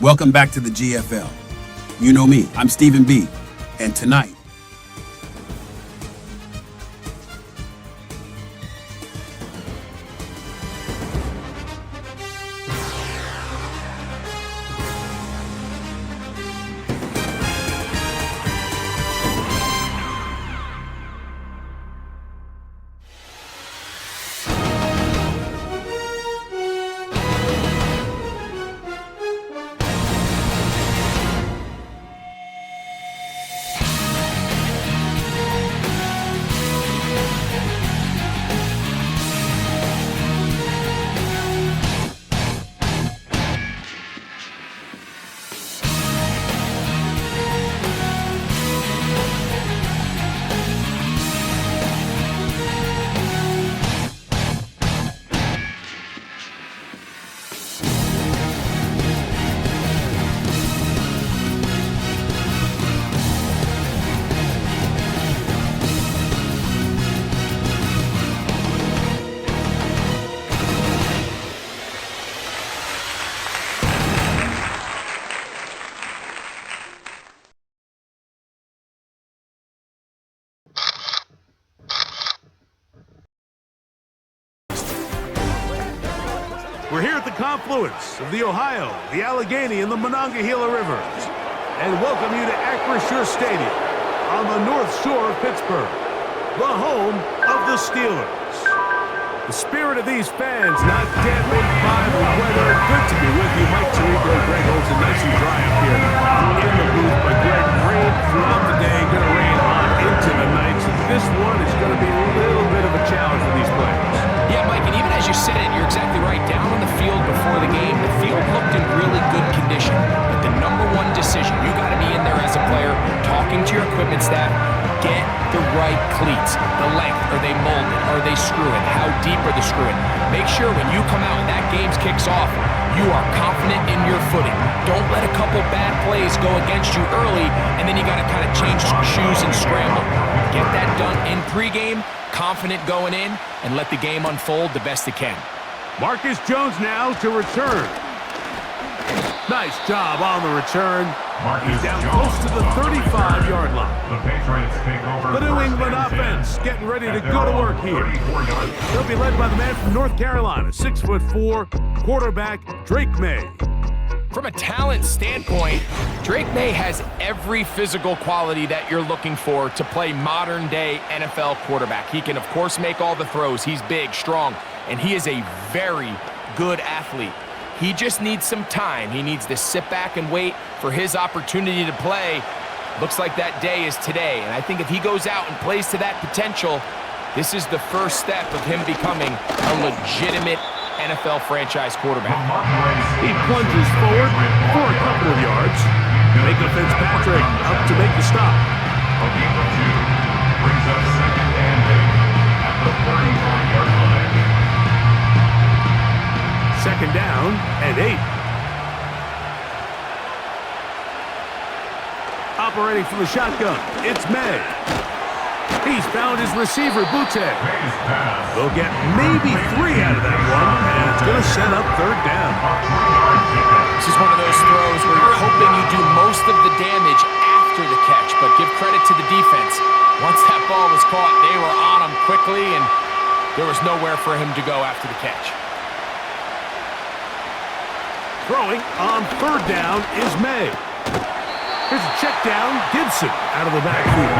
Welcome back to the GFL. You know me, I'm Stephen B. And tonight, we're here at the confluence of the Ohio, the Allegheny, and the Monongahela Rivers, and welcome you to Acrisure Stadium on the North Shore of Pittsburgh, the home of the Steelers. The spirit of these fans not dampened by the weather. Good to be with you. Mike Tirico, Greg Olsen, nice and dry up here in the booth, but Greg, rain throughout the day, going to rain on into the night, so this one is going to be a little bit of a challenge for these players. Yeah, Mike, and even as you said it, you're exactly right. Down on the field before the game, the field looked in really good condition. But the number one decision, you got to be in there as a player, talking to your equipment staff, get the right cleats. The length, are they molded? Are they screwing? How deep are they screwing? Make sure when you come out and that game kicks off, you are confident in your footing. Don't let a couple bad plays go against you early, and then you got to kind of change shoes and scramble. Get that done in pregame, confident going in, and let the game unfold the best it can. Marcus Jones now to return. Nice job on the return. He's down close to the 35-yard line. The Patriots take over. The New England offense getting ready to go to work here. They'll be led by the man from North Carolina, 6'4", quarterback Drake May. From a talent standpoint, Drake May has every physical quality that you're looking for to play modern-day NFL quarterback. He can, of course, make all the throws. He's big, strong, and he is a very good athlete. He just needs some time. He needs to sit back and wait for his opportunity to play. Looks like that day is today, and I think if he goes out and plays to that potential, this is the first step of him becoming a legitimate NFL franchise quarterback. He plunges forward for a couple of yards. Micah Fitzpatrick up to make the stop. A gain of 2 brings up 2nd and 8 at the 35-yard line. 2nd down and 8. Operating from the shotgun, it's May. He's found his receiver, Butte. They'll get maybe 3 out of that one, and it's going to set up 3rd down. This is one of those throws where you're hoping you do most of the damage after the catch, but give credit to the defense. Once that ball was caught, they were on him quickly, and there was nowhere for him to go after the catch. Throwing on 3rd down is May. Here's a check down, Gibson out of the backfield.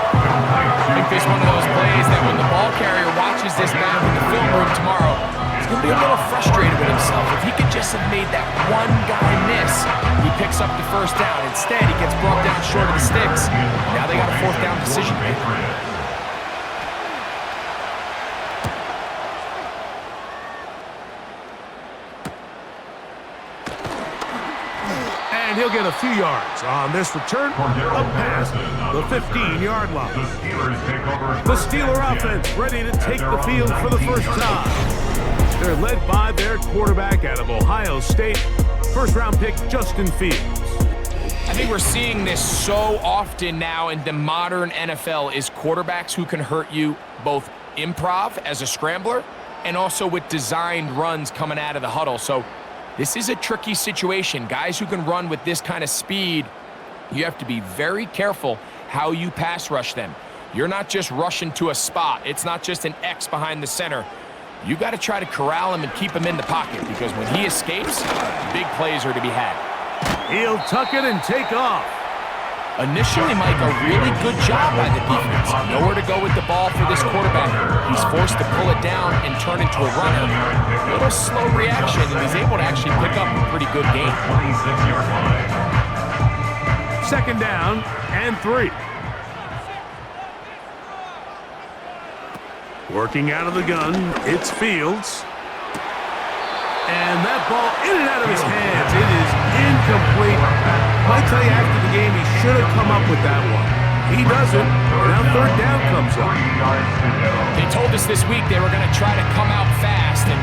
I think this is one of those plays that when the ball carrier watches this back in the film room tomorrow, he's going to be a little frustrated with himself. If he could just have made that one guy miss, he picks up the 1st down. Instead, he gets brought down short of the sticks. Now they got a 4th down decision to make. And he'll get a few yards on this return up past the 15-yard line. The Steeler offense ready to take the field for the first time. They're led by their quarterback out of Ohio State, first-round pick Justin Fields. I think we're seeing this so often now in the modern NFL is quarterbacks who can hurt you both improv as a scrambler and also with designed runs coming out of the huddle. So This is a tricky situation. Guys who can run with this kind of speed, you have to be very careful how you pass rush them. You're not just rushing to a spot. It's not just an X behind the center. You got to try to corral him and keep him in the pocket, because when he escapes, big plays are to be had. He'll tuck it and take off. Initially, Mike, a really good job by the defense. Nowhere to go with the ball for this quarterback. He's forced to pull it down and turn into a runner. A little slow reaction, and he's able to actually pick up a pretty good game. 26-yard line. Second down and 3. Working out of the gun, it's Fields. And that ball in and out of his hands. It is incomplete. Might tell you after the game he should have come up with that one. He doesn't. Now third down comes up. They told us this week they were going to try to come out fast, and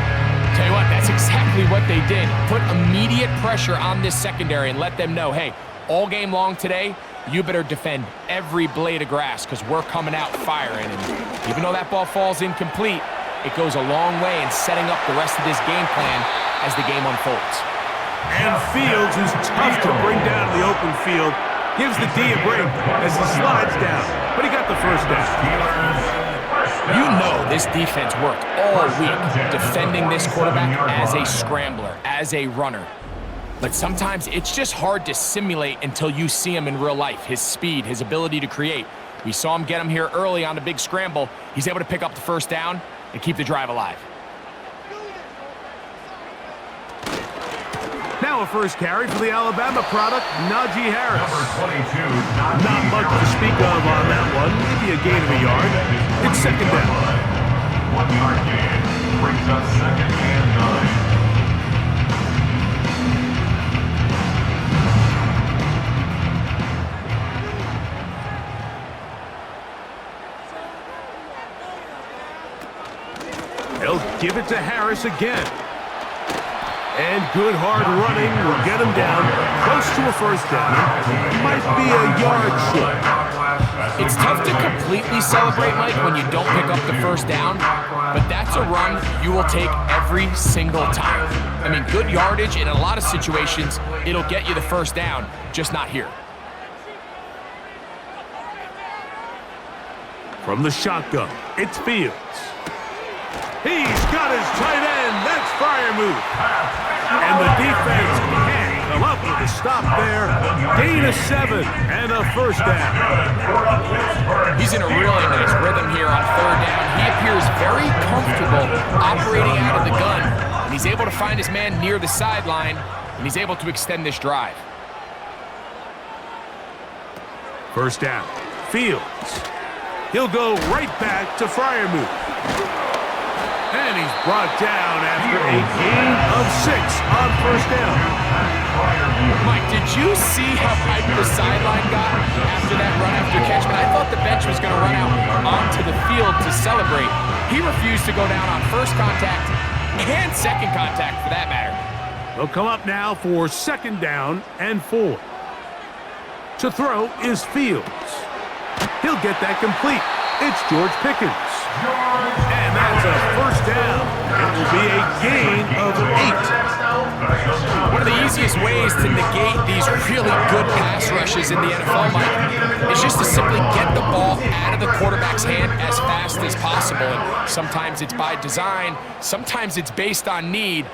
tell you what, that's exactly what they did. Put immediate pressure on this secondary and let them know, hey, all game long today, you better defend every blade of grass because we're coming out firing. And even though that ball falls incomplete, it goes a long way in setting up the rest of this game plan as the game unfolds. And Fields, who's tough to bring down in the open field, gives the D a break as he slides down. But he got the first down. You know this defense worked all week defending this quarterback as a scrambler, as a runner. But sometimes it's just hard to simulate until you see him in real life. His speed, his ability to create. We saw him get him here early on the big scramble. He's able to pick up the first down and keep the drive alive. Now a first carry for the Alabama product, Najee Harris. Number 22, Not much to speak of on that one. Maybe a gain of a yard. It's second down. 1-yard gain. Brings up second and 9. They'll give it to Harris again. And good hard running will get him down close to a first down. Might be a yard short. It's tough to completely celebrate, Mike, when you don't pick up the first down, but that's a run you will take every single time. I mean, good yardage in a lot of situations, it'll get you the first down, just not here. From the shotgun, it's Fields. He's got his tight end. That's Freiermuth. And the defense can't come up with a stop there. Gain of 7 and a first down. He's in a really nice rhythm here on third down. He appears very comfortable operating out of the gun. And he's able to find his man near the sideline, and he's able to extend this drive. First down. Fields. He'll go right back to Freiermuth. And he's brought down after a gain of 6 on first down. Mike, did you see how hyped the sideline got after that run after catch? I thought the bench was going to run out onto the field to celebrate. He refused to go down on first contact and second contact for that matter. They'll come up now for second down and 4. To throw is Fields. He'll get that complete. It's George Pickens. And that's a first down. It will be a gain of 8. One of the easiest ways to negate these really good pass rushes in the NFL, Mike, is just to simply get the ball out of the quarterback's hand as fast as possible. And sometimes it's by design, sometimes it's based on need.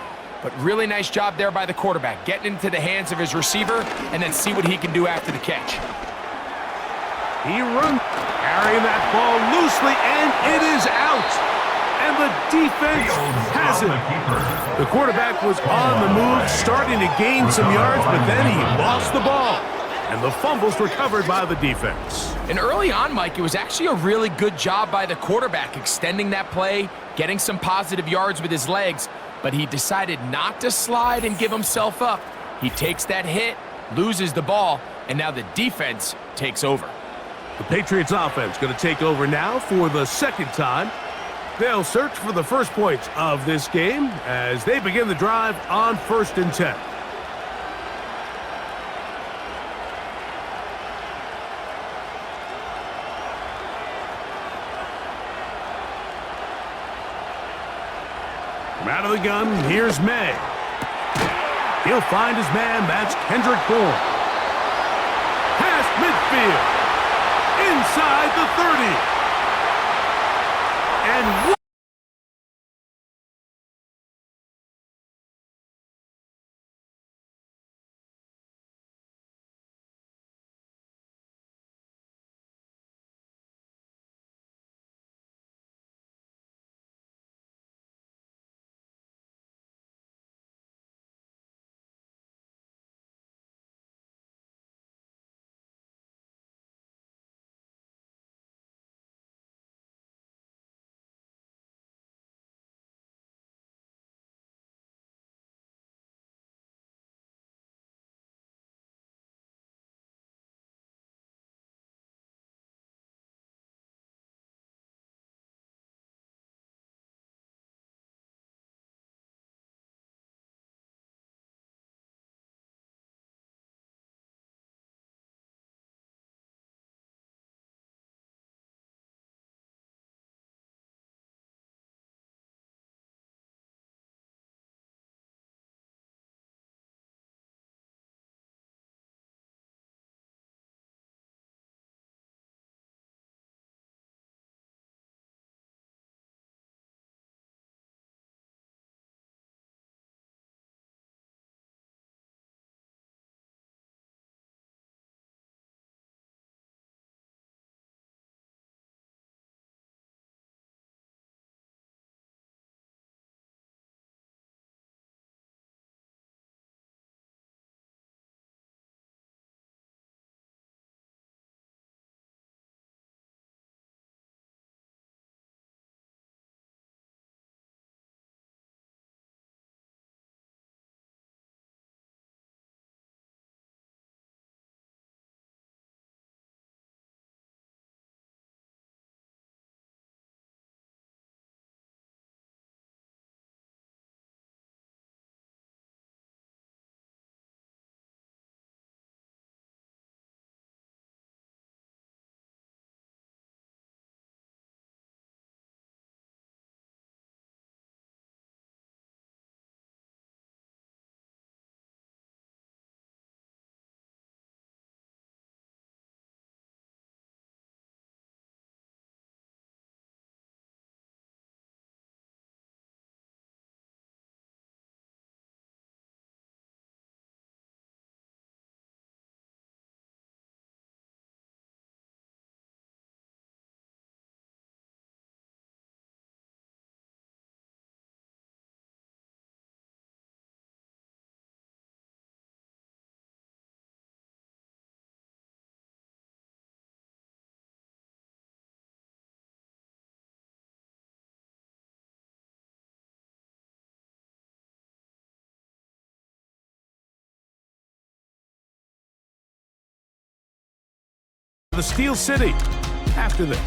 But really nice job there by the quarterback, getting into the hands of his receiver and then see what he can do after the catch. He runs, carrying that ball loosely, and it is out. And the defense has it. The quarterback was on the move, starting to gain some yards, but then he lost the ball. And the fumble's recovered by the defense. And early on, Mike, it was actually a really good job by the quarterback, extending that play, getting some positive yards with his legs, but he decided not to slide and give himself up. He takes that hit, loses the ball, and now the defense takes over. The Patriots offense going to take over now for the second time. They'll search for the first points of this game as they begin the drive on 1st and 10. From out of the gun, here's May. He'll find his man. That's Kendrick Bourne. Past midfield. Inside the 30. And the Steel City after this.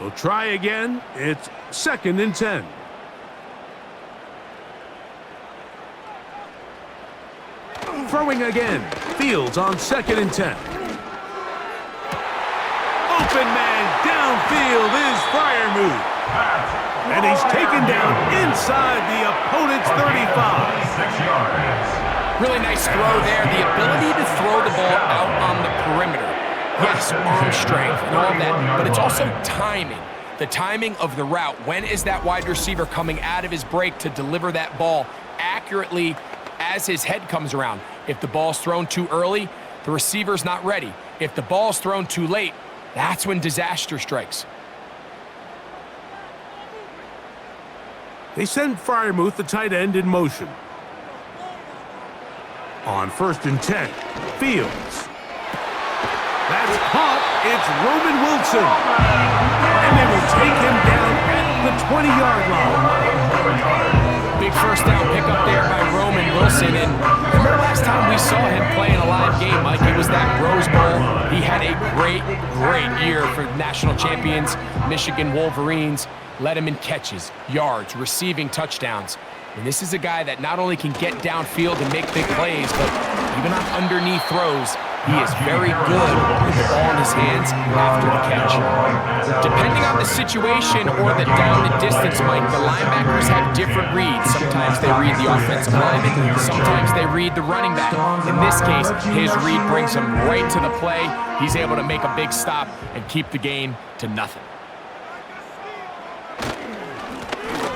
We'll try again. It's 2nd and 10. Throwing again. Fields on 2nd and 10. Open man downfield is Freiermuth. And he's taken down inside the opponent's 35. 6 yards. Really nice throw there. The ability to throw the ball out on the perimeter. Yes, arm strength and all that, but it's also timing. The timing of the route. When is that wide receiver coming out of his break to deliver that ball accurately as his head comes around? If the ball's thrown too early, the receiver's not ready. If the ball's thrown too late, that's when disaster strikes. They send Freiermuth, the tight end, in motion. On 1st and 10, Fields. That's caught. It's Roman Wilson. And they will take him down at the 20-yard line. Big first down pickup there by Roman Wilson. And remember last time we saw him play in a live game, Mike, it was that Rose Bowl. He had a great, great year for national champions, Michigan Wolverines. Led him in catches, yards, receiving touchdowns. And this is a guy that not only can get downfield and make big plays, but even on underneath throws, he is very good with the ball in his hands after the catch. Depending on the situation or the down and distance, Mike, the linebackers have different reads. Sometimes they read the offensive lineman, sometimes they read the running back. In this case, his read brings him right to the play. He's able to make a big stop and keep the gain to nothing.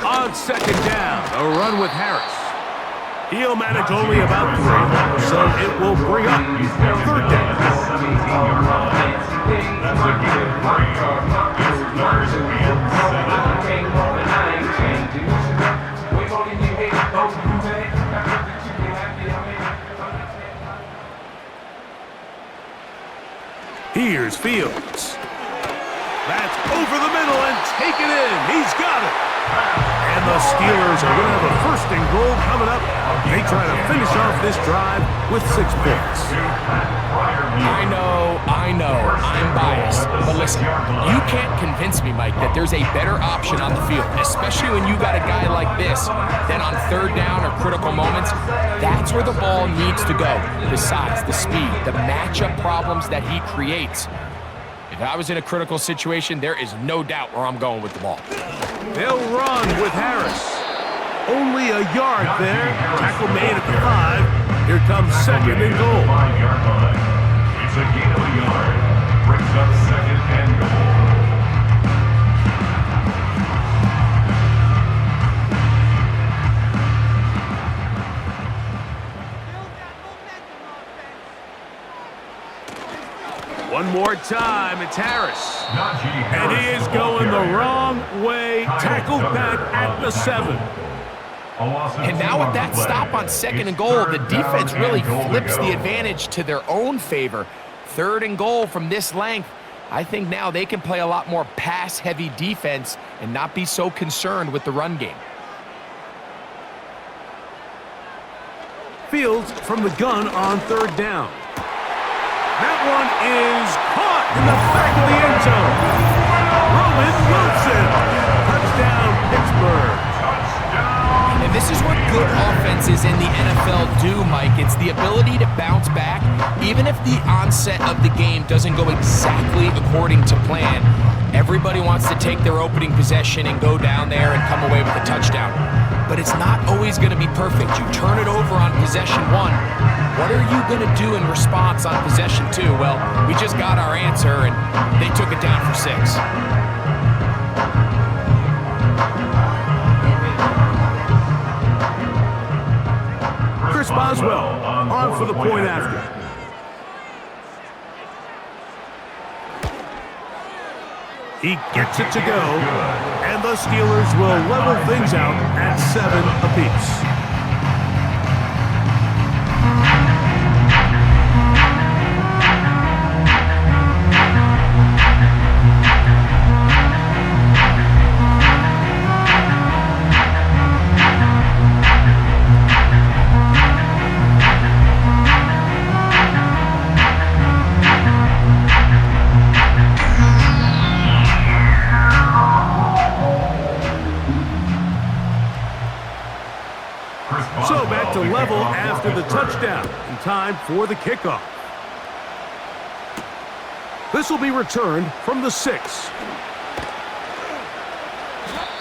On second down, a run with Harris. He'll manage only about 3, so it will bring up third down. Here's Fields. That's over the middle and taken in. He's got it. And the Steelers are going to have a 1st and goal coming up. They try to finish off this drive with 6 points. I know, I'm biased. But listen, you can't convince me, Mike, that there's a better option on the field, especially when you got a guy like this, that on 3rd down or critical moments, that's where the ball needs to go. The size, the speed, the matchup problems that he creates. If I was in a critical situation, there is no doubt where I'm going with the ball. They'll run with Harris. Only a yard there. Tackle made at the 5. Here comes 2nd and goal. 5-yard line. It's a gain of a yard. Brings up 2nd and goal. One more time, it's Harris. And he is going the wrong way. Tackled back at the 7. And now with that stop on 2nd and goal, the defense really flips the advantage to their own favor. 3rd and goal from this length. I think now they can play a lot more pass-heavy defense and not be so concerned with the run game. Fields from the gun on 3rd down. That one is caught in the back of the end zone. Roman Wilson. Touchdown, Pittsburgh. And this is what good offenses in the NFL do, Mike. It's the ability to bounce back, even if the onset of the game doesn't go exactly according to plan. Everybody wants to take their opening possession and go down there and come away with a touchdown. But it's not always going to be perfect. You turn it over on possession 1. What are you going to do in response on possession 2? Well, we just got our answer, and they took it down for 6. Chris Boswell on for the point after. He gets it to go, and the Steelers will level things out at 7 apiece. So back to level after the touchdown, and time for the kickoff. This will be returned from the 6.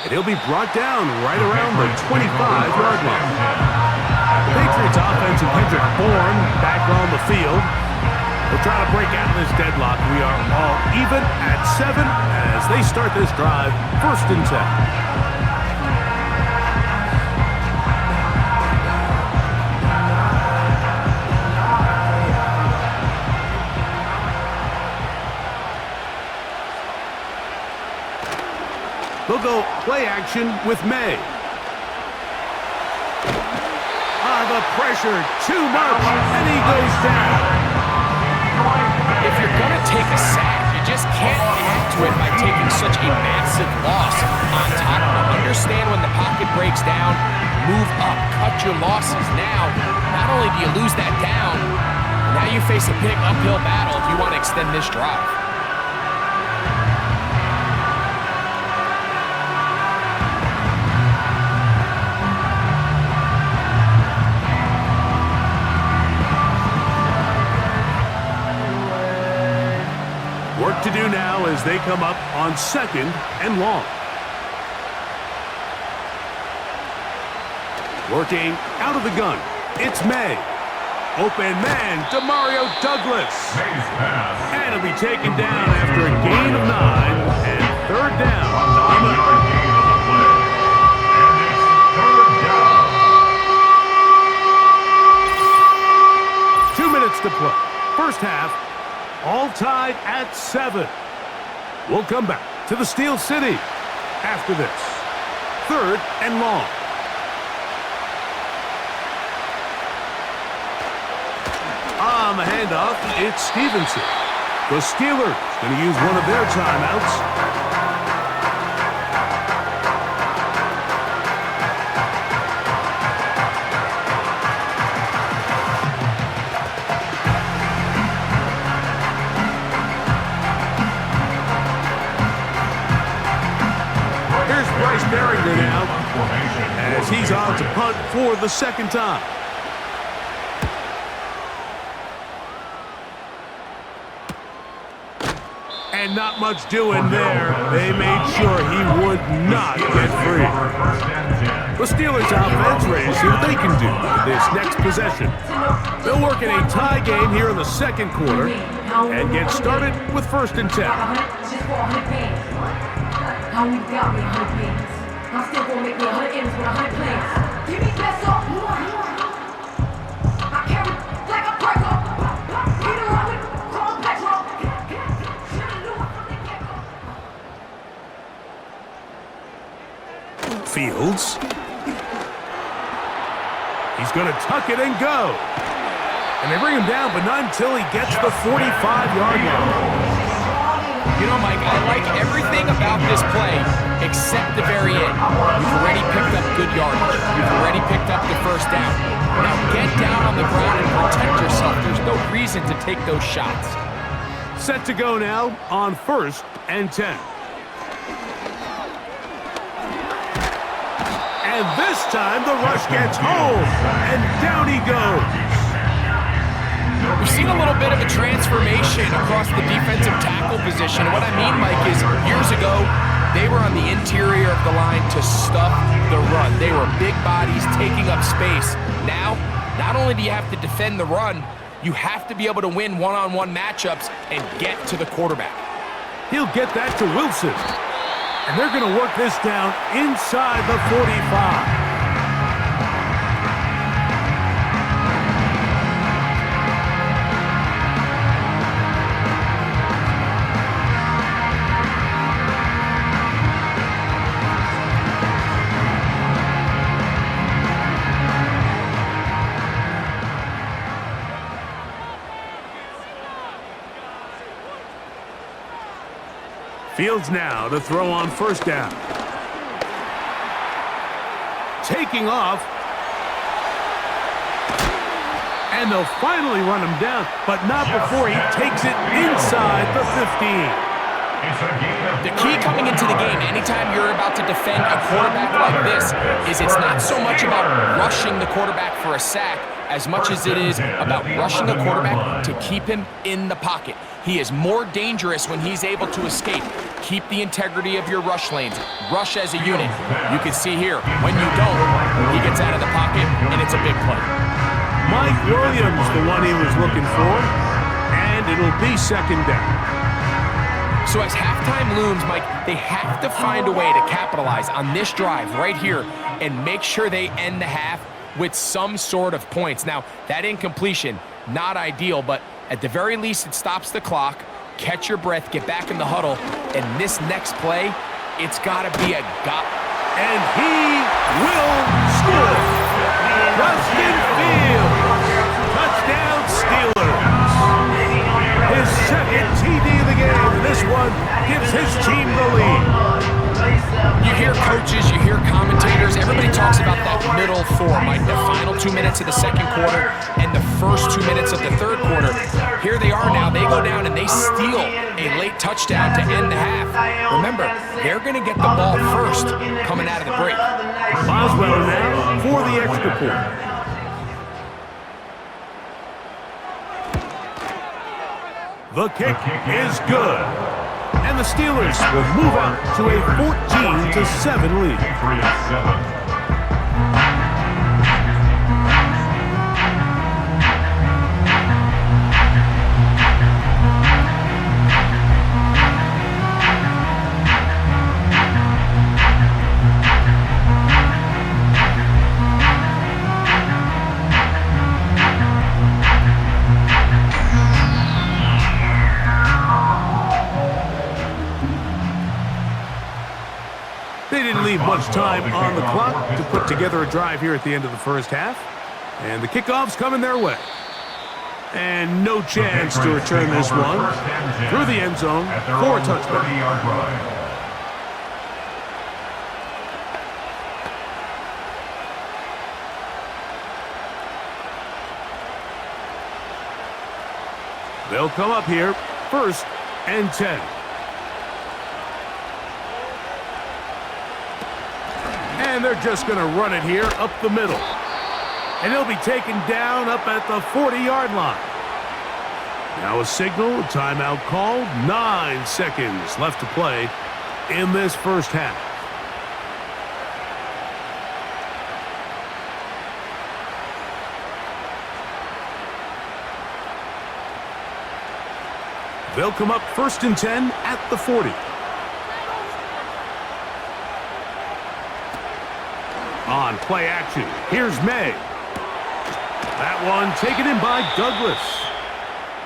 And he'll be brought down right around the 25-yard line. The Patriots offense and Kendrick Bourne back on the field. We'll try to break out of this deadlock. We are all even at 7 as they start this drive, 1st and 10. They'll go play action with May. The pressure, too much, and he goes down. If you're going to take a sack, you just can't add to it by taking such a massive loss on top of it. Understand when the pocket breaks down, move up, cut your losses now. Not only do you lose that down, Now you face a big uphill battle if you want to extend this drive. Work to do now as they come up on 2nd and long. Working out of the gun. It's May. Open man to Mario Douglas. And it'll be taken down after a gain of 9 and 3rd down. Gain of the play. And it's 3rd down. 2 minutes to play. First half, all tied at 7. We'll come back to the Steel City after this. 3rd and long. On the handoff, it's Stevenson. The Steelers going to use one of their timeouts. Here's Bryce Barringer now, as he's on to punt for the 2nd time. And not much doing there. They made sure he would not get free. The Steelers offense ready to see what they can do with this next possession. They'll work in a tie game here in the 2nd quarter and get started with 1st and 10. Fields. He's going to tuck it and go. And they bring him down, but not until he gets the 45-yard line. You know, Mike, I like everything about this play except the very end. You've already picked up good yardage. You've already picked up the 1st down. Now get down on the ground and protect yourself. There's no reason to take those shots. Set to go now on 1st and 10. And this time the rush gets home, and down he goes. We've seen a little bit of a transformation across the defensive tackle position. What I mean, Mike, is years ago, they were on the interior of the line to stuff the run. They were big bodies taking up space. Now, not only do you have to defend the run, you have to be able to win one-on-one matchups and get to the quarterback. He'll get that to Wilson. And they're going to work this down inside the 45. Fields now to throw on 1st down. Taking off. And they'll finally run him down, but not before he takes it inside the 15. The key coming into the game, anytime you're about to defend a quarterback like this, is it's not so much about rushing the quarterback for a sack as much as it is about rushing the quarterback to keep him in the pocket. He is more dangerous when he's able to escape. Keep the integrity of your rush lanes. Rush as a unit. You can see here, when you don't, he gets out of the pocket, and it's a big play. Mike Williams, the one he was looking for, and it'll be 2nd down. So as halftime looms, Mike, they have to find a way to capitalize on this drive right here and make sure they end the half with some sort of points. Now, that incompletion, not ideal, but at the very least, it stops the clock. Catch your breath, get back in the huddle, and this next play, it's got to be a got. And he will score. Justin Fields, touchdown Steelers. His 2nd TD of the game, and this one gives his team the lead. You hear coaches, you hear commentators, everybody talks about that middle 4, Mike, the final last 2 minutes of the second quarter and the first 2 minutes of the third quarter. Here they are now. They go down and they steal a late touchdown to end the half. Remember, they're going to get the ball first coming out of the break. Boswell now for the extra point. The kick is good. And the Steelers will move out to a 14-7 lead. Patriots 7. They didn't leave much time on the clock to put together a drive here at the end of the first half. And the kickoff's coming their way. And no chance to return this one through the end zone for a touchdown. They'll come up here, 1st and 10. And they're just going to run it here up the middle. And he'll be taken down up at the 40-yard line. Now a signal, a timeout called. 9 seconds left to play in this first half. They'll come up 1st and 10 at the 40. On play action, here's May. That one taken in by Douglas.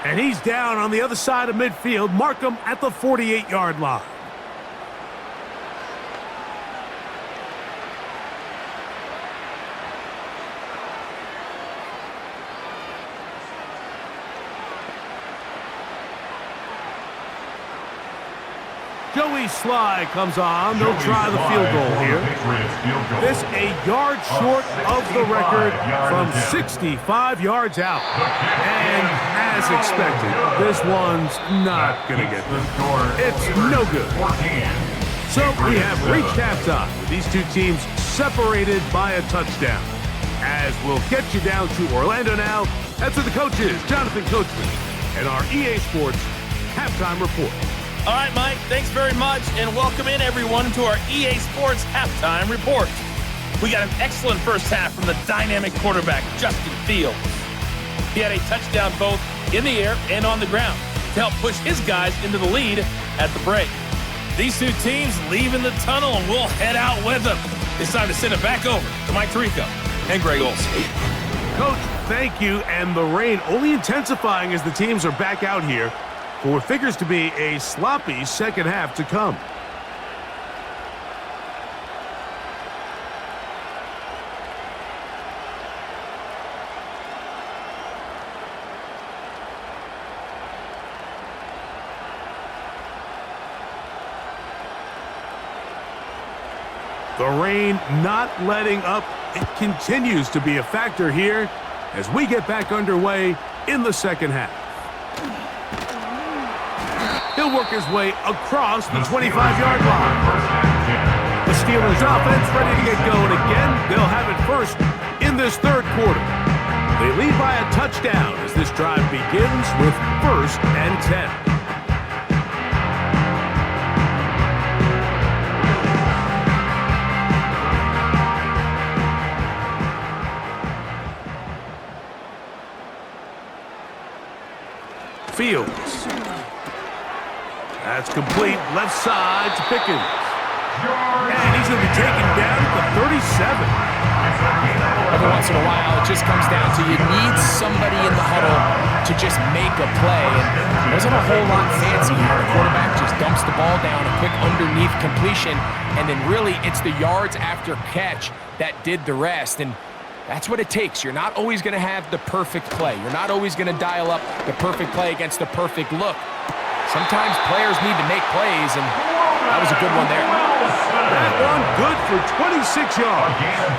And he's down on the other side of midfield. Mark him at the 48-yard line. Joey Sly comes on. They'll try the field goal here. This a yard short of the record from 65 yards out. And as expected, this one's not going to get there. It's no good. So we have reached halftime with these two teams separated by a touchdown. As we'll get you down to Orlando now, that's with the coaches, Jonathan Coachman, and our EA Sports halftime report. All right, Mike, thanks very much, and welcome in, everyone, to our EA Sports Halftime Report. We got an excellent first half from the dynamic quarterback, Justin Fields. He had a touchdown both in the air and on the ground to help push his guys into the lead at the break. These two teams leaving the tunnel, and we'll head out with them. It's time to send it back over to Mike Tirico and Greg Olson. Coach, thank you, and the rain only intensifying as the teams are back out here for what figures to be a sloppy second half to come. The rain not letting up. It continues to be a factor here as we get back underway in the second half. He'll work his way across the 25-yard line. The Steelers offense ready to get going again. They'll have it first in this third quarter. They lead by a touchdown as this drive begins with 1st and 10. Fields. That's complete, left side to Pickens. And he's going to be taken down at the 37. Every once in a while, it just comes down to you need somebody in the huddle to just make a play. And there wasn't a whole lot fancy here. The quarterback just dumps the ball down, a quick underneath completion, and then really it's the yards after catch that did the rest. And that's what it takes. You're not always going to have the perfect play. You're not always going to dial up the perfect play against the perfect look. Sometimes players need to make plays, and that was a good one there. That one good for 26 yards. A gain of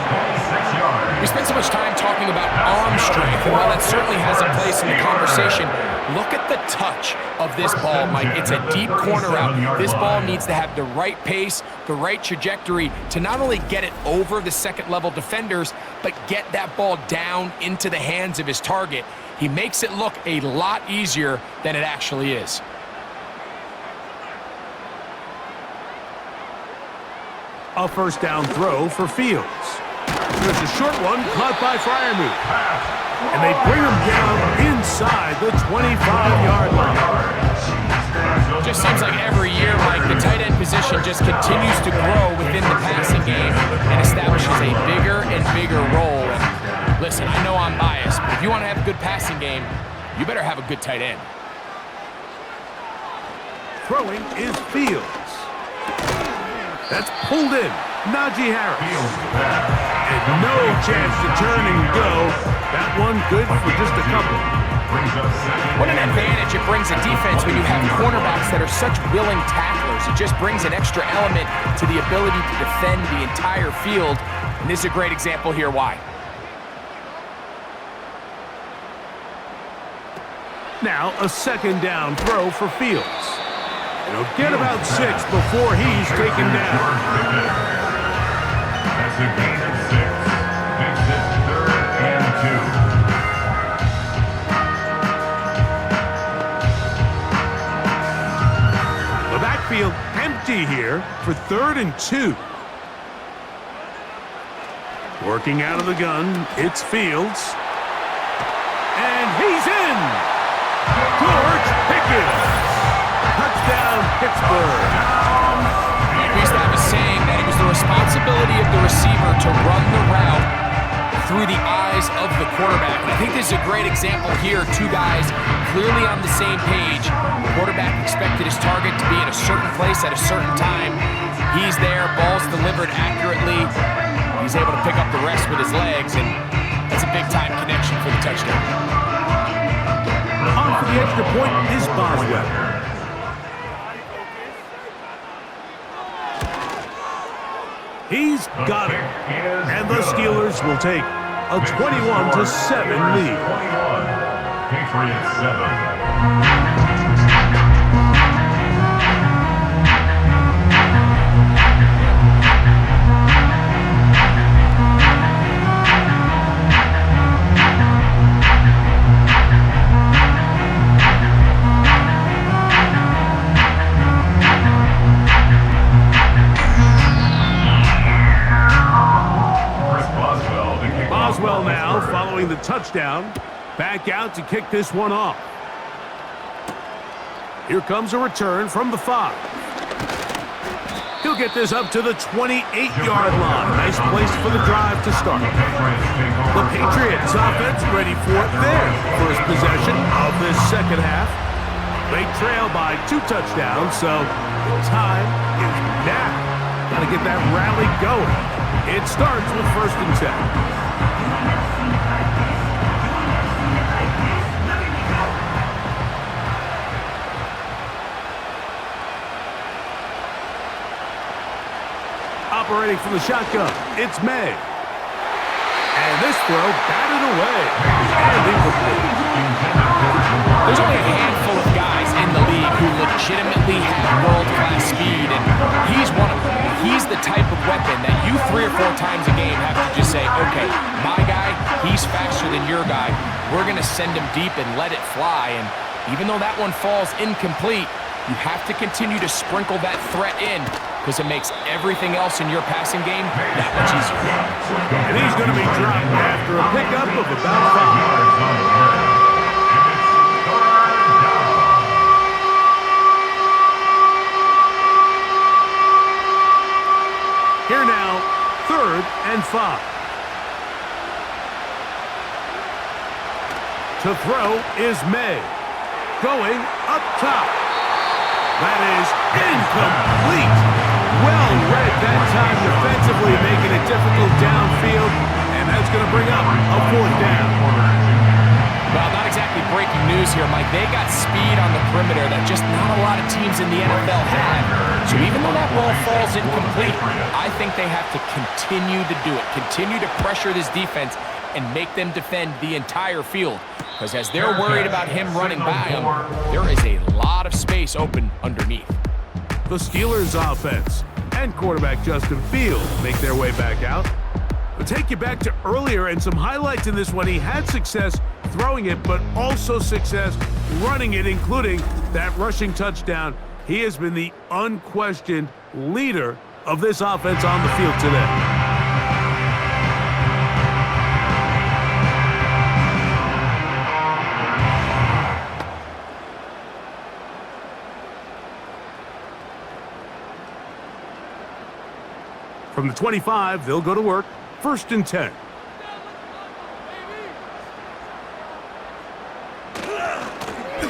26 yards. We spent so much time talking about arm strength, and while that certainly has a place in the conversation, look at the touch of this ball, Mike. It's a deep corner route. This ball needs to have the right pace, the right trajectory to not only get it over the second-level defenders, but get that ball down into the hands of his target. He makes it look a lot easier than it actually is. A first down throw for Fields. There's a short one caught by Freiermuth. And they bring him down inside the 25-yard line. Just seems like every year, Mike, the tight end position just continues to grow within the passing game and establishes a bigger and bigger role. And listen, I know I'm biased, but if you want to have a good passing game, you better have a good tight end. Throwing is Fields. That's pulled in. Najee Harris. And no chance to turn and go. That one good for just a couple. What an advantage it brings a defense when you have cornerbacks that are such willing tacklers. It just brings an extra element to the ability to defend the entire field. And this is a great example here why. Now a second down throw for Fields. And he'll get about 6 before he's taken down. That's a gain of 6. Makes it 3rd and 2. The backfield empty here for 3rd and 2. Working out of the gun, it's Fields. And he's in! George Pickens! Touchdown, Pittsburgh. We used to have a saying that it was the responsibility of the receiver to run the route through the eyes of the quarterback. And I think this is a great example here. Two guys clearly on the same page. The quarterback expected his target to be in a certain place at a certain time. He's there, ball's delivered accurately. He's able to pick up the rest with his legs, and that's a big-time connection for the touchdown. On for the extra point is Boswell. He's got it. And the Steelers will take a 21-7 lead. 21. Patriots 7. Boswell now following the touchdown. Back out to kick this one off. Here comes a return from the 5. He'll get this up to the 28-yard line. Nice place for the drive to start. The Patriots offense ready for it their first possession of this second half. They trail by 2 touchdowns, so the time is now. Got to get that rally going. It starts with 1st and 10. Operating from the shotgun, it's May. And this throw batted away. And incomplete. There's only a handful of guys in the league who legitimately have world-class speed, and he's one of them. He's the type of weapon that you 3 or 4 times a game have to just say, okay, my guy, he's faster than your guy. We're going to send him deep and let it fly. And even though that one falls incomplete, you have to continue to sprinkle that threat in because it makes everything else in your passing game that much easier. And he's going to be dropped after a pickup of about 5. Here now, 3rd and 5. To throw is May. Going up top. That is incomplete. Well read that time defensively, making it difficult downfield, and that's going to bring up a 4th down. Well, not exactly breaking news here, Mike. They got speed on the perimeter that just not a lot of teams in the NFL have. So even though that ball falls incomplete, I think they have to continue to do it, continue to pressure this defense and make them defend the entire field. Because as they're worried about him running by them, there is a lot of space open underneath. The Steelers' offense and quarterback Justin Fields make their way back out. We'll take you back to earlier and some highlights in this one. He had success throwing it, but also success running it, including that rushing touchdown. He has been the unquestioned leader of this offense on the field today. From the 25, they'll go to work. 1st and 10.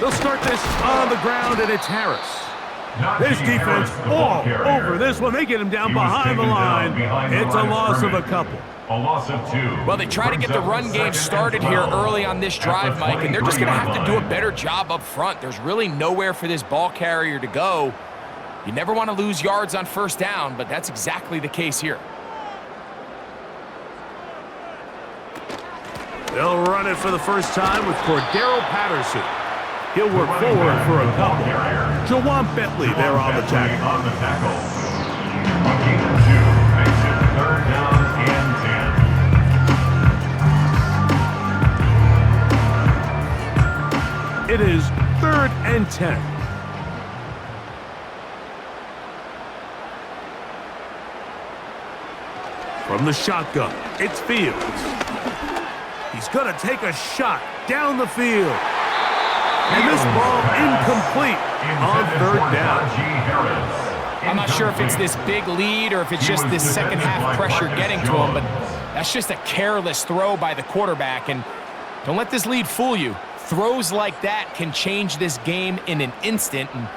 They'll start this on the ground, and it's Harris. This defense all over this one. They get him down behind the line. It's a loss of a couple. A loss of 2. Well, they try to get the run game started here early on this drive, Mike, and they're just going to have to do a better job up front. There's really nowhere for this ball carrier to go. You never want to lose yards on 1st down, but that's exactly the case here. They'll run it for the first time with Cordero Patterson. He'll work forward for a couple. Jawan Bentley there on the tackle. Gain of 2 makes it 3rd down and 10. It is 3rd and 10. From the shotgun, it's Fields. He's going to take a shot down the field. And this ball incomplete on 3rd down. I'm not sure if it's this big lead or if it's just this second half pressure getting to him, but that's just a careless throw by the quarterback. And don't let this lead fool you. Throws like that can change this game in an instant. And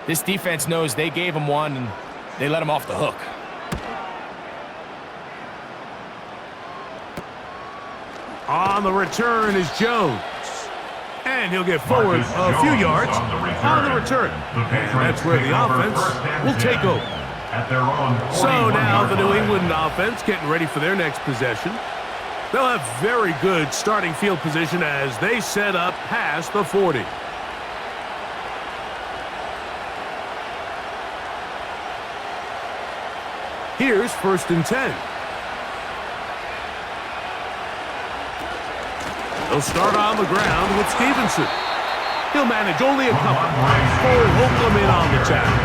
this defense knows they gave him one and they let him off the hook. On the return is Jones. And he'll get forward a few yards on the return. And that's where the offense will take over. So now the New England offense getting ready for their next possession. They'll have very good starting field position as they set up past the 40. Here's 1st and 10. They'll start on the ground with Stevenson. He'll manage only a couple. Ford Holcomb in on the tackle.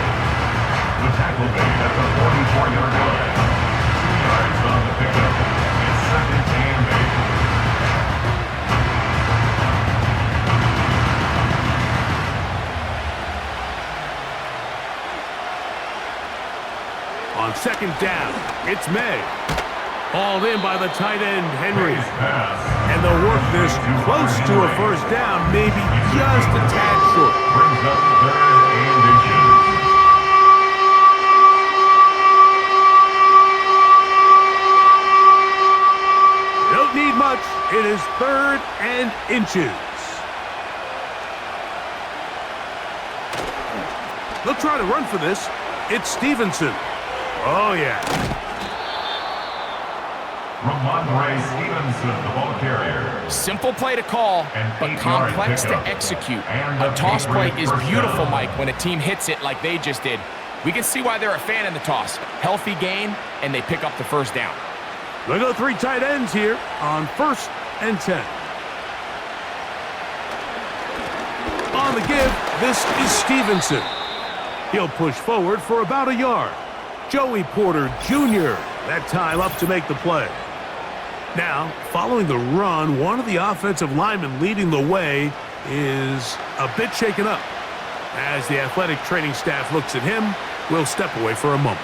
The tackle made at the 44-yard line. 2 yards on the pickup. It's 2nd and 8. On 2nd down, it's May. Hauled in by the tight end, Henry. And they'll work this close to a 1st down, maybe just a tad short. Brings up 3rd and inches. Don't need much. It is 3rd and inches. They'll try to run for this. It's Stevenson. Oh, yeah. Ramondre Stevenson, the ball carrier. Simple play to call, but complex to execute. A toss play is beautiful, Mike, when a team hits it like they just did. We can see why they're a fan in the toss. Healthy gain, and they pick up the 1st down. They'll go 3 tight ends here on 1st and 10. On the give, this is Stevenson. He'll push forward for about a yard. Joey Porter Jr. that time up to make the play. Now, following the run, one of the offensive linemen leading the way is a bit shaken up. As the athletic training staff looks at him, we'll step away for a moment.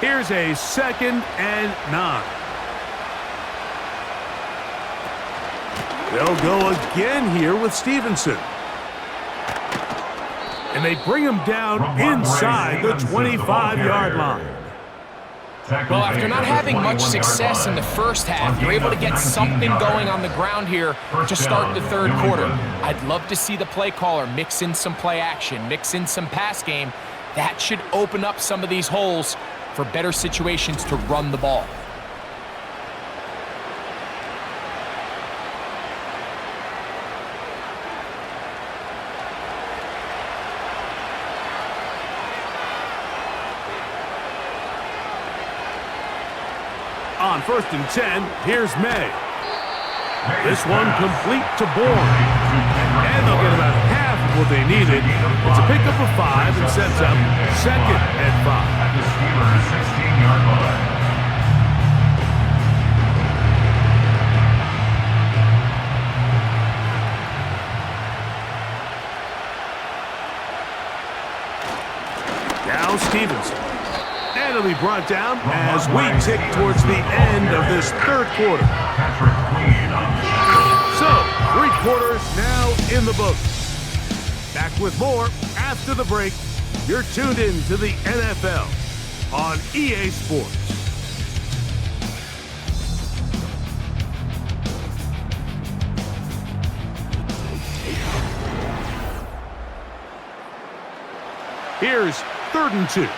Here's a 2nd and 9. They'll go again here with Stevenson. And they bring him down inside the 25-yard line. Well, after not having much success in the first half, you're able to get something going on the ground here to start the third quarter. I'd love to see the play caller mix in some play action, mix in some pass game. That should open up some of these holes for better situations to run the ball. On 1st and 10, here's May. This one complete to Bourne. And they'll get about half of what they needed. It's a pickup of 5 and sets up 2nd and 5. At the Steelers' 16-yard line. Now Stevenson. And it'll be brought down as we tick towards the end of this third quarter. So, 3 quarters now in the books. Back with more after the break. You're tuned in to the NFL on EA Sports. Here's 3rd and 2.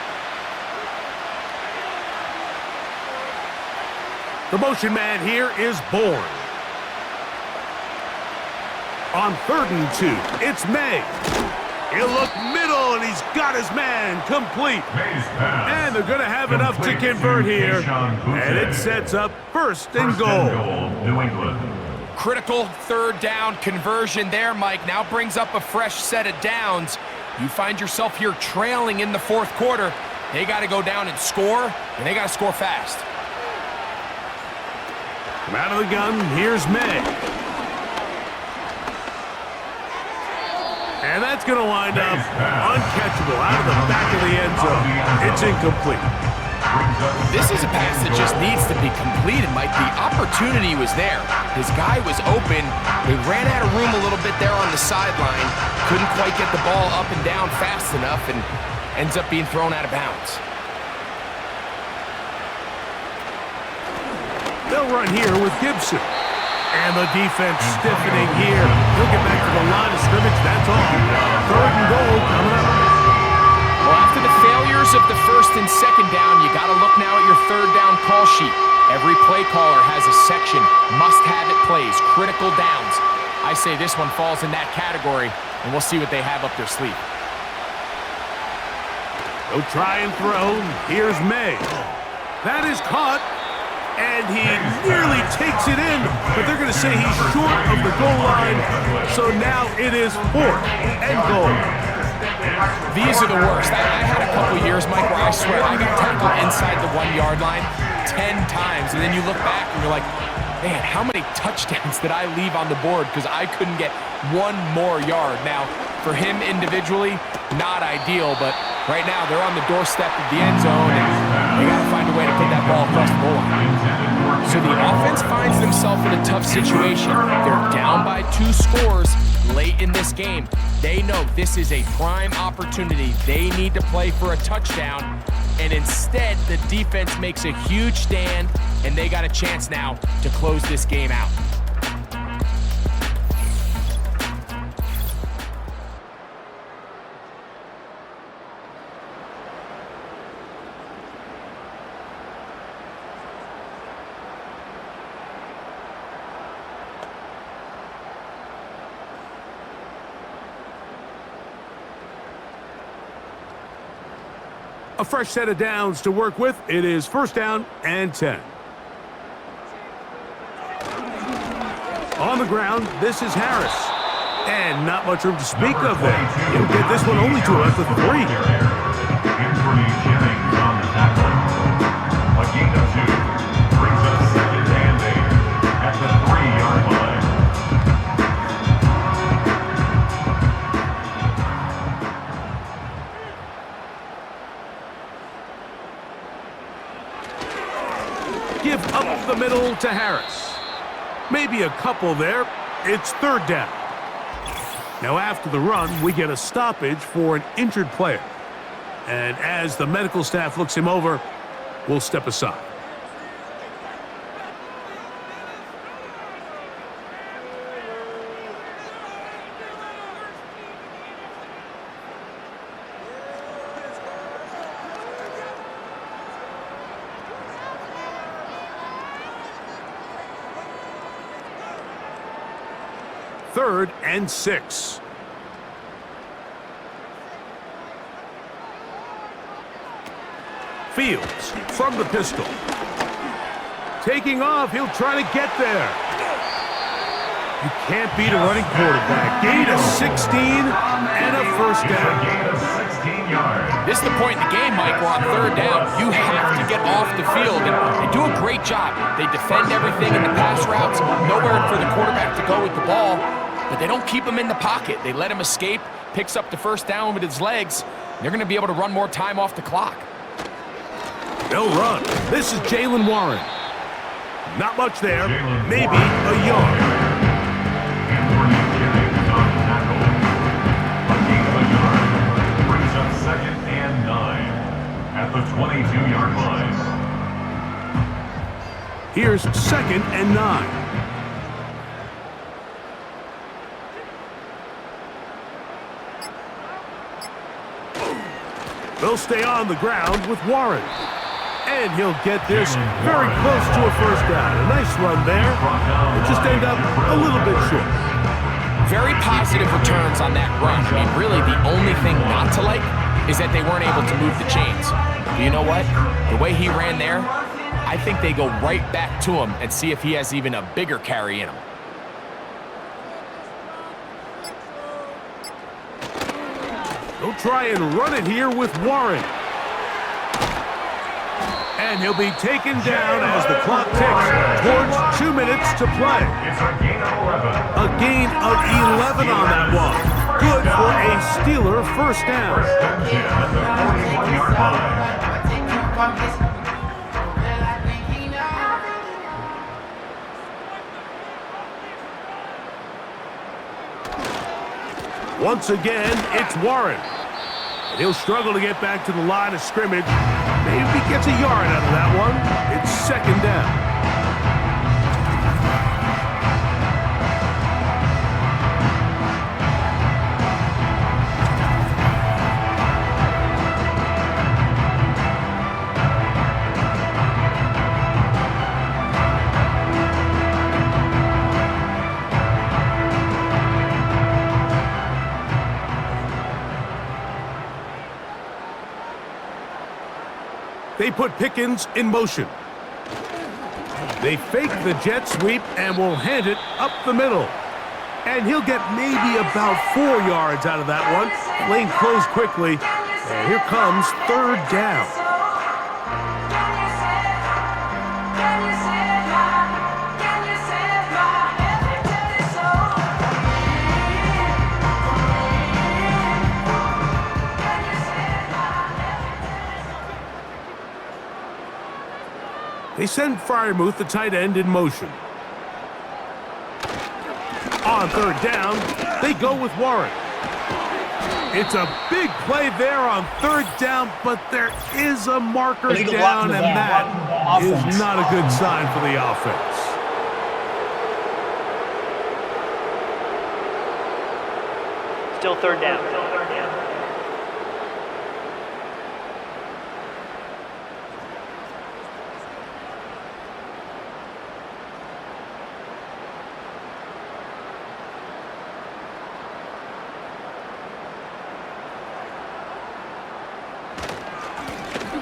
The motion man here is Bourne. On 3rd and 2, it's May. He'll look middle, and he's got his man complete. And they're going to have enough to convert here. And it sets up 1st and goal. New England. Critical 3rd down conversion there, Mike. Now brings up a fresh set of downs. You find yourself here trailing in the 4th quarter. They got to go down and score, and they got to score fast. From out of the gun, here's May. And that's going to wind up uncatchable out of the back of the end zone. It's incomplete. This is a pass that just needs to be completed, Mike. The opportunity was there. His guy was open. They ran out of room a little bit there on the sideline. Couldn't quite get the ball up and down fast enough, and ends up being thrown out of bounds. They'll run here with Gibson. And the defense stiffening here. He'll get back to the line of scrimmage, that's all. 3rd and goal coming up. Well, after the failures of the 1st and 2nd down, you got to look now at your 3rd down call sheet. Every play caller has a section, must-have-it plays, critical downs. I say this one falls in that category, and we'll see what they have up their sleeve. They'll try and throw. Here's May. That is caught. And he nearly takes it in, but they're going to say he's short of the goal line. So now it is 4th and goal. These are the worst. I had a couple years, Mike, where I swear I got tackled inside the 1-yard line 10 times. And then you look back and you're like, man, how many touchdowns did I leave on the board because I couldn't get 1 more yard? Now, for him individually, not ideal, but right now they're on the doorstep of the end zone, and they got to find a way to put that ball across the goal line. So the offense finds themselves in a tough situation. They're down by 2 scores late in this game. They know this is a prime opportunity. They need to play for a touchdown, and instead the defense makes a huge stand, and they got a chance now to close this game out. A fresh set of downs to work with. It is 1st down and 10. On the ground, this is Harris. And not much room to speak of there. He'll get this one only to about the 3. Anthony Jennings on the tackle. A gain of 2. Brings up 2nd and 8 at the 3-yard line. Give up the middle to Harris. Maybe a couple there. It's 3rd down. Now after the run, we get a stoppage for an injured player. And as the medical staff looks him over, we'll step aside. Third and 6. Fields from the pistol. Taking off, he'll try to get there. You can't beat a running quarterback. Gain of 16 and a first down. Gain of 16 yards. This is the point in the game, Mike, where on third down, you have to get off the field, and they do a great job. They defend everything in the pass routes, nowhere for the quarterback to go with the ball, but they don't keep him in the pocket. They let him escape, picks up the first down with his legs. They're going to be able to run more time off the clock. They'll run. This is Jalen Warren. Not much there, maybe a yard. Anthony Jennings on tackle. A gain of a yard. Brings up 2nd and 9 at the 22-yard line. Here's 2nd and 9. They'll stay on the ground with Warren. And he'll get this very close to a first down. A nice run there. It just ended up a little bit short. Very positive returns on that run. I mean, really, the only thing not to like is that they weren't able to move the chains. But you know what? The way he ran there, I think they go right back to him and see if he has even a bigger carry in him. They'll try and run it here with Warren. And he'll be taken down as the clock ticks towards 2 minutes to play. It's a gain of 11. A gain of 11 on that one. Good for a Steeler first down. First and 10 at the 41-yard line. Once again, it's Warren. And he'll struggle to get back to the line of scrimmage. Maybe he gets a yard out of that one. It's 2nd down. They put Pickens in motion. They fake the jet sweep and will hand it up the middle. And he'll get maybe about 4 yards out of that one. Lane closed quickly. And here comes 3rd down. They send Freiermuth, the tight end, in motion. On 3rd down, they go with Warren. It's a big play there on 3rd down, but there is a marker down, and that is not a good sign for the offense. Still 3rd down.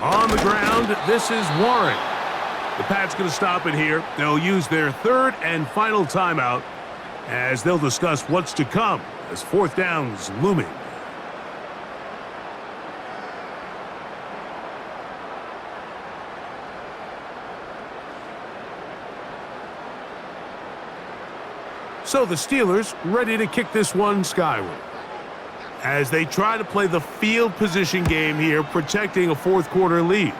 On the ground, this is Warren. The Pats going to stop it here. They'll use their 3rd and final timeout as they'll discuss what's to come as 4th down's looming. So the Steelers ready to kick this one skyward as they try to play the field position game here, protecting a 4th quarter lead.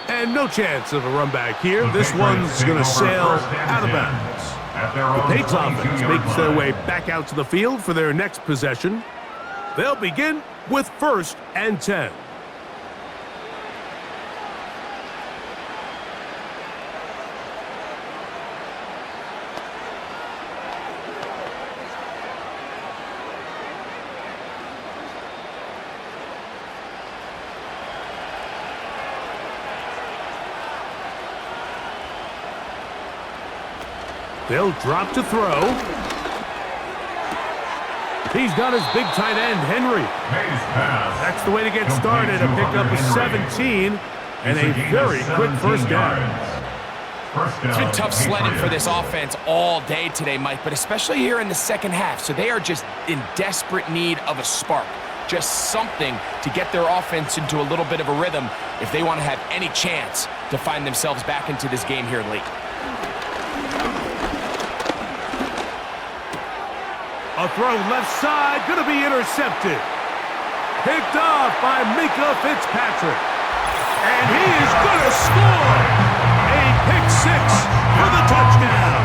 And no chance of a run back here. This one's going to sail out of bounds. At their The own Patriots offense 22-yard makes their line. way back out to the field for their next possession. They'll begin with 1st and 10. They'll drop to throw. He's got his big tight end, Henry. That's the way to get started. A pickup of 17 and a very quick first down. It's been tough sledding for this offense all day today, Mike, but especially here in the second half. So they are just in desperate need of a spark, just something to get their offense into a little bit of a rhythm if they want to have any chance to find themselves back into this game here late. A throw left side, going to be intercepted. Picked off by Mika Fitzpatrick. And he is going to score. A pick six for the touchdown.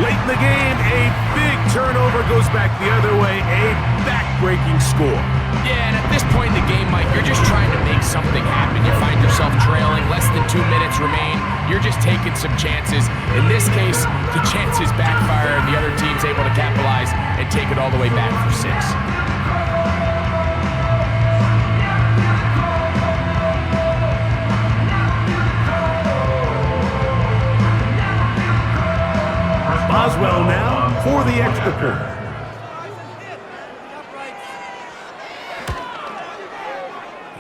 Late in the game, a big turnover goes back the other way. A back-breaking score. Yeah, and at this point in the game, Mike, you're just trying to make something happen. You find yourself trailing, less than 2 minutes remain. You're just taking some chances. In this case, the chances backfire and the other team's able to capitalize and take it all the way back for 6. Boswell now for the extra point.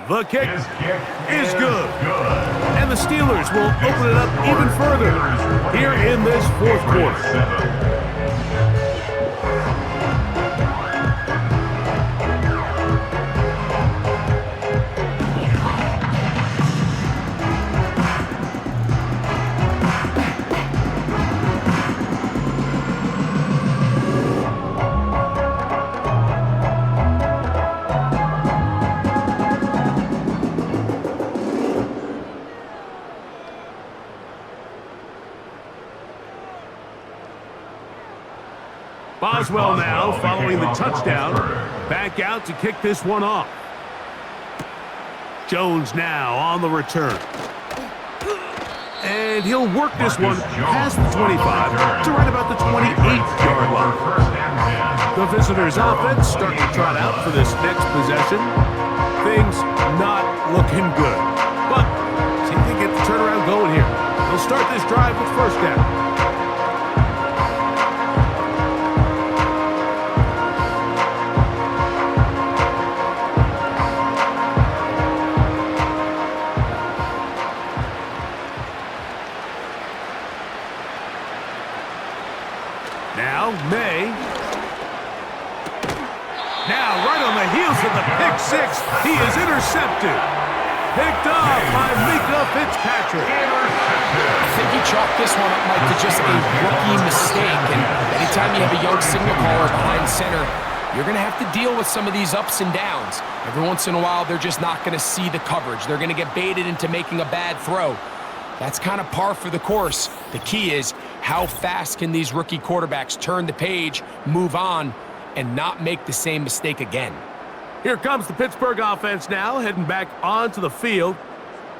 The kick is good. And the Steelers will open it up even further here in this 4th quarter. Boswell now following the touchdown. Back out to kick this one off. Jones now on the return. And he'll work this one past the 25 to right about the 28-yard line. The visitors' offense starting to trot out for this next possession. Things not looking good. But see if they get the turnaround going here. They'll start this drive with 1st down. Now, May. Now, right on the heels of the pick six, he is intercepted. Picked off by Mika Fitzpatrick. I think he chalked this one up, Mike, to just a rookie mistake. And anytime you have a young signal caller behind center, you're going to have to deal with some of these ups and downs. Every once in a while, they're just not going to see the coverage. They're going to get baited into making a bad throw. That's kind of par for the course. The key is, how fast can these rookie quarterbacks turn the page, move on, and not make the same mistake again? Here comes the Pittsburgh offense now, heading back onto the field.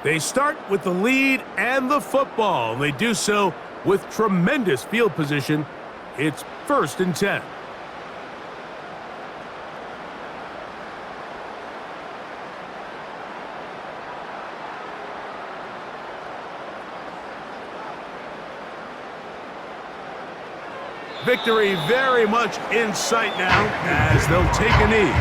They start with the lead and the football, and they do so with tremendous field position. It's 1st and 10. Victory very much in sight now as they'll take a knee.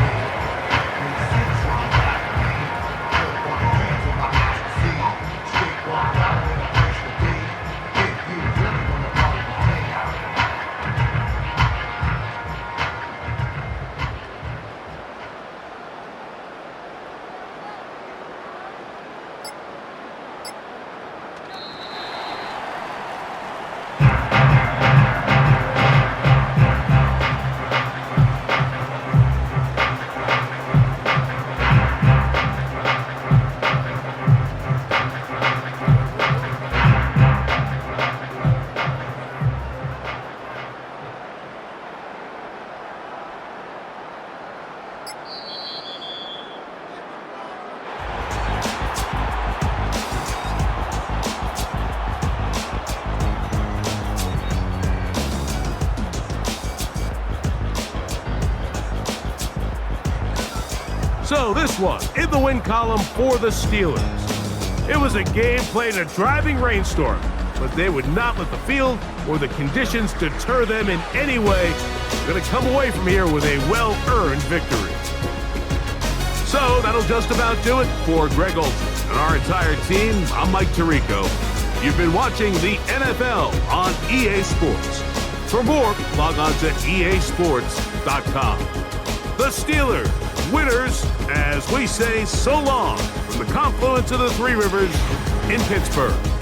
So this one, in the win column for the Steelers. It was a game played in a driving rainstorm, but they would not let the field or the conditions deter them in any way. They're going to come away from here with a well-earned victory. So that'll just about do it for Greg Olson and our entire team. I'm Mike Tirico. You've been watching the NFL on EA Sports. For more, log on to easports.com. The Steelers, winners, as we say so long from the confluence of the Three Rivers in Pittsburgh.